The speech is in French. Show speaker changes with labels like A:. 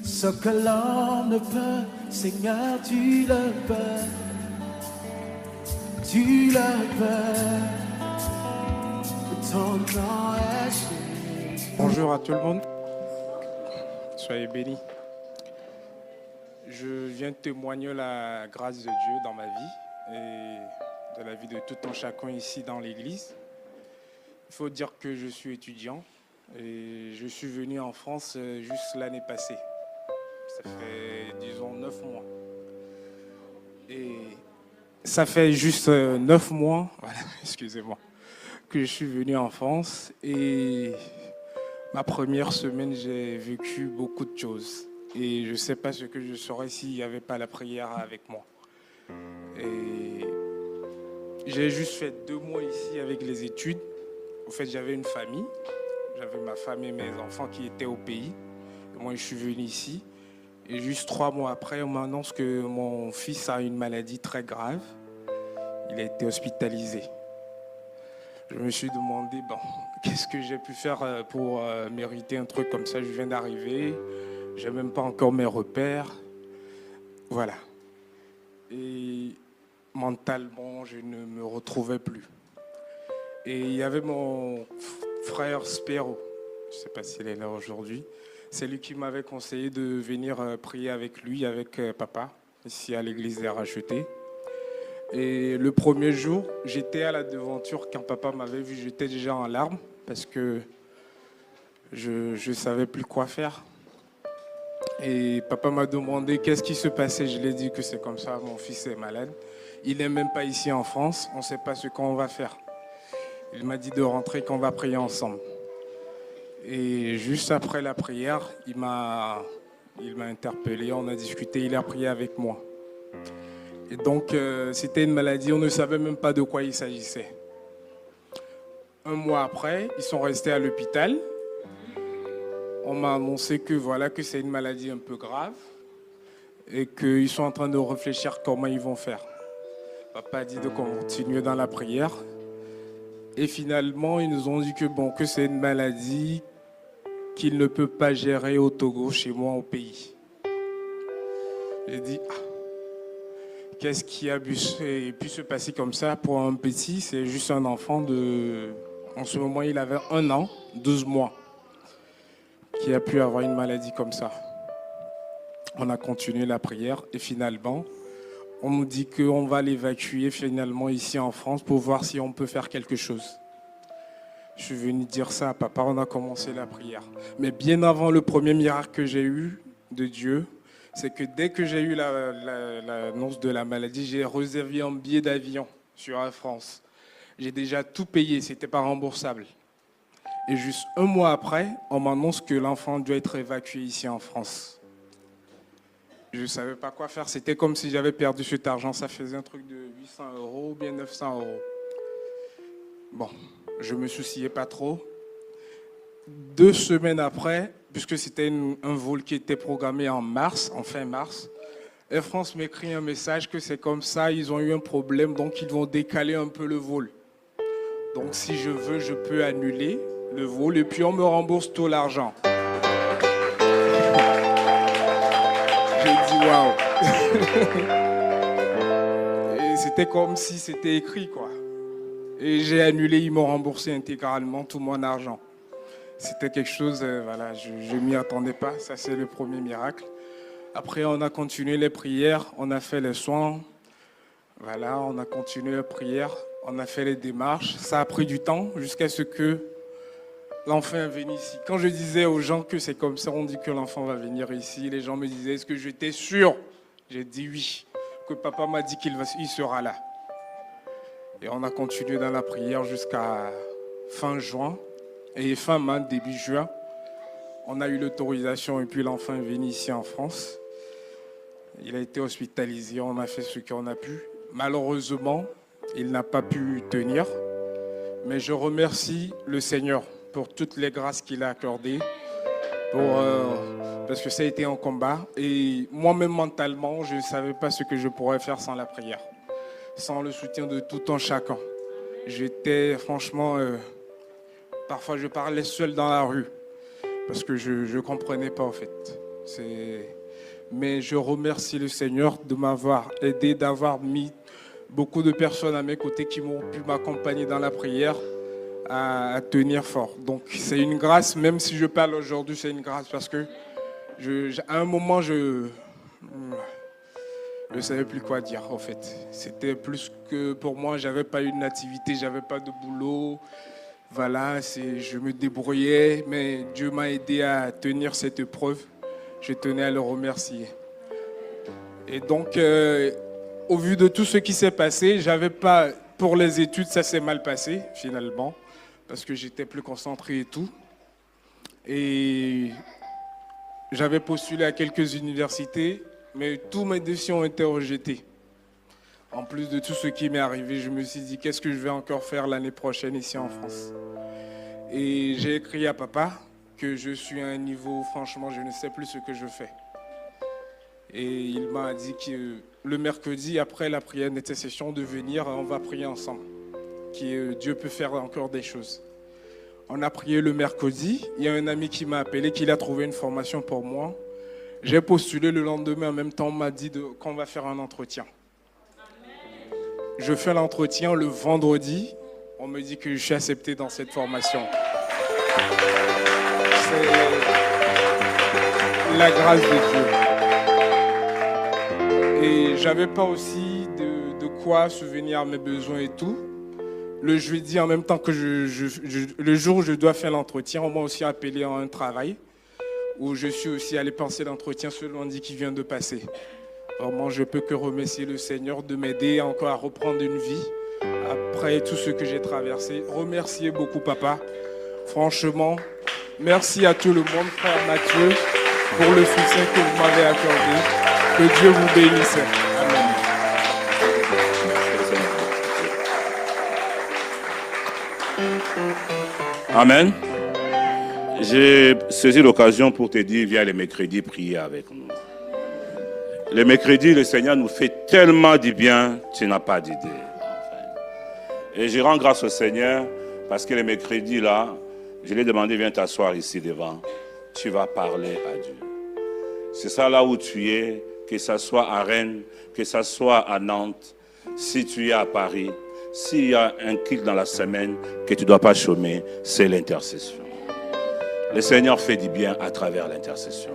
A: Ce que l'homme ne peut, Seigneur, tu le peux. Tu le peux. Ton nom est Jésus.
B: Bonjour à tout le monde. Soyez bénis. Je viens témoigner la grâce de Dieu dans ma vie et de la vie de tout un chacun ici dans l'église. Il faut dire que je suis étudiant et je suis venu en France juste l'année passée. Ça fait, disons, 9 mois. Et ça fait juste 9 mois, voilà, excusez-moi, que je suis venu en France. Et ma première semaine, j'ai vécu beaucoup de choses. Et je ne sais pas ce que je serais s'il n'y avait pas la prière avec moi. Et j'ai juste fait 2 mois ici avec les études. En fait, j'avais une famille. J'avais ma femme et mes enfants qui étaient au pays. Et moi, je suis venu ici. Et juste 3 mois après, on m'annonce que mon fils a une maladie très grave. Il a été hospitalisé. Je me suis demandé, bon, qu'est-ce que j'ai pu faire pour mériter un truc comme ça? Je viens d'arriver, je n'ai même pas encore mes repères. Voilà. Et mentalement, je ne me retrouvais plus. Et il y avait mon frère Spéro, je ne sais pas s'il est là aujourd'hui. C'est lui qui m'avait conseillé de venir prier avec lui, avec papa, ici à l'église des Rachetés. Et le premier jour, j'étais à la devanture. Quand papa m'avait vu, j'étais déjà en larmes parce que je ne savais plus quoi faire. Et papa m'a demandé qu'est-ce qui se passait. Je lui ai dit que c'est comme ça, mon fils est malade. Il n'est même pas ici en France, on ne sait pas ce qu'on va faire. Il m'a dit de rentrer, qu'on va prier ensemble. Et juste après la prière, il m'a interpellé, on a discuté, il a prié avec moi. Et donc, c'était une maladie, on ne savait même pas de quoi il s'agissait. 1 mois après, ils sont restés à l'hôpital. On m'a annoncé que voilà, que c'est une maladie un peu grave et qu'ils sont en train de réfléchir comment ils vont faire. Papa a dit de continuer dans la prière. Et finalement, ils nous ont dit que, bon, que c'est une maladie qu'il ne peut pas gérer au Togo, chez moi, au pays. J'ai dit, qu'est-ce qui a pu se passer comme ça pour un petit? C'est juste un enfant de... En ce moment, il avait 1 an, 12 mois, qui a pu avoir une maladie comme ça. On a continué la prière et finalement, on nous dit qu'on va l'évacuer finalement ici en France pour voir si on peut faire quelque chose. Je suis venu dire ça à papa, on a commencé la prière. Mais bien avant le premier miracle que j'ai eu de Dieu, c'est que dès que j'ai eu l'annonce de la maladie, j'ai réservé un billet d'avion sur Air France. J'ai déjà tout payé, ce n'était pas remboursable. Et juste 1 mois après, on m'annonce que l'enfant doit être évacué ici en France. Je ne savais pas quoi faire, c'était comme si j'avais perdu cet argent. Ça faisait un truc de 800 € ou bien 900 €. Bon, je ne me souciais pas trop. 2 semaines après, puisque c'était un vol qui était programmé en fin mars, Air France m'écrit un message que c'est comme ça, ils ont eu un problème, donc ils vont décaler un peu le vol. Donc si je veux, je peux annuler le vol et puis on me rembourse tout l'argent. J'ai dit waouh. Et c'était comme si c'était écrit, quoi. Et j'ai annulé, ils m'ont remboursé intégralement tout mon argent. C'était quelque chose, voilà, je ne m'y attendais pas. Ça, c'est le premier miracle. Après, on a continué les prières, on a fait les soins. Voilà, on a continué les prières, on a fait les démarches. Ça a pris du temps jusqu'à ce que l'enfant vienne ici. Quand je disais aux gens que c'est comme ça, on dit que l'enfant va venir ici, les gens me disaient, est-ce que j'étais sûr? J'ai dit oui, que papa m'a dit qu'il sera là. Et on a continué dans la prière jusqu'à fin juin. Et fin mai, début juin, on a eu l'autorisation et puis l'enfant est venu ici en France. Il a été hospitalisé, on a fait ce qu'on a pu. Malheureusement, il n'a pas pu tenir. Mais je remercie le Seigneur pour toutes les grâces qu'il a accordées. Parce que ça a été un combat. Et moi-même, mentalement, je ne savais pas ce que je pourrais faire sans la prière. Sans le soutien de tout un chacun. J'étais franchement... parfois, je parlais seul dans la rue. Parce que je ne comprenais pas, en fait. Mais je remercie le Seigneur de m'avoir aidé, d'avoir mis beaucoup de personnes à mes côtés qui m'ont pu m'accompagner dans la prière à tenir fort. Donc c'est une grâce, même si je parle aujourd'hui, c'est une grâce parce que à un moment, je ne savais plus quoi dire en fait. C'était plus que pour moi, j'avais pas une activité, j'avais pas de boulot. Voilà, je me débrouillais, mais Dieu m'a aidé à tenir cette épreuve. Je tenais à le remercier. Et donc, au vu de tout ce qui s'est passé, j'avais pas, pour les études, ça s'est mal passé finalement, parce que j'étais plus concentré et tout. Et j'avais postulé à quelques universités, mais tous mes dossiers ont été rejetés. En plus de tout ce qui m'est arrivé, je me suis dit, qu'est-ce que je vais encore faire l'année prochaine ici en France? Et j'ai écrit à papa que je suis à un niveau, franchement, je ne sais plus ce que je fais. Et il m'a dit que le mercredi, après la prière d'intercession, de venir, on va prier ensemble. Que Dieu peut faire encore des choses. On a prié le mercredi. Il y a un ami qui m'a appelé, qu'il a trouvé une formation pour moi. J'ai postulé le lendemain. En même temps, on m'a dit qu'on va faire un entretien. Je fais l'entretien le vendredi. On me dit que je suis accepté dans cette formation. C'est la grâce de Dieu. Et j'avais pas aussi de quoi subvenir à mes besoins et tout. Le jeudi, en même temps que le jour où je dois faire l'entretien, on m'a aussi appelé à un travail où je suis aussi allé passer l'entretien ce lundi qui vient de passer. Vraiment, je peux que remercier le Seigneur de m'aider encore à reprendre une vie après tout ce que j'ai traversé. Remercier beaucoup papa. Franchement, merci à tout le monde, frère Mathieu, pour le soutien que vous m'avez accordé. Que Dieu vous bénisse.
C: Amen. J'ai saisi l'occasion pour te dire, viens les mercredis prier avec nous. Les mercredis, le Seigneur nous fait tellement du bien, tu n'as pas d'idée. Et je rends grâce au Seigneur parce que les mercredis là, je lui ai demandé, viens t'asseoir ici devant. Tu vas parler à Dieu. C'est ça là où tu es, que ce soit à Rennes, que ce soit à Nantes, si tu es à Paris, s'il y a un culte dans la semaine que tu ne dois pas chômer, c'est l'intercession. Le Seigneur fait du bien à travers l'intercession.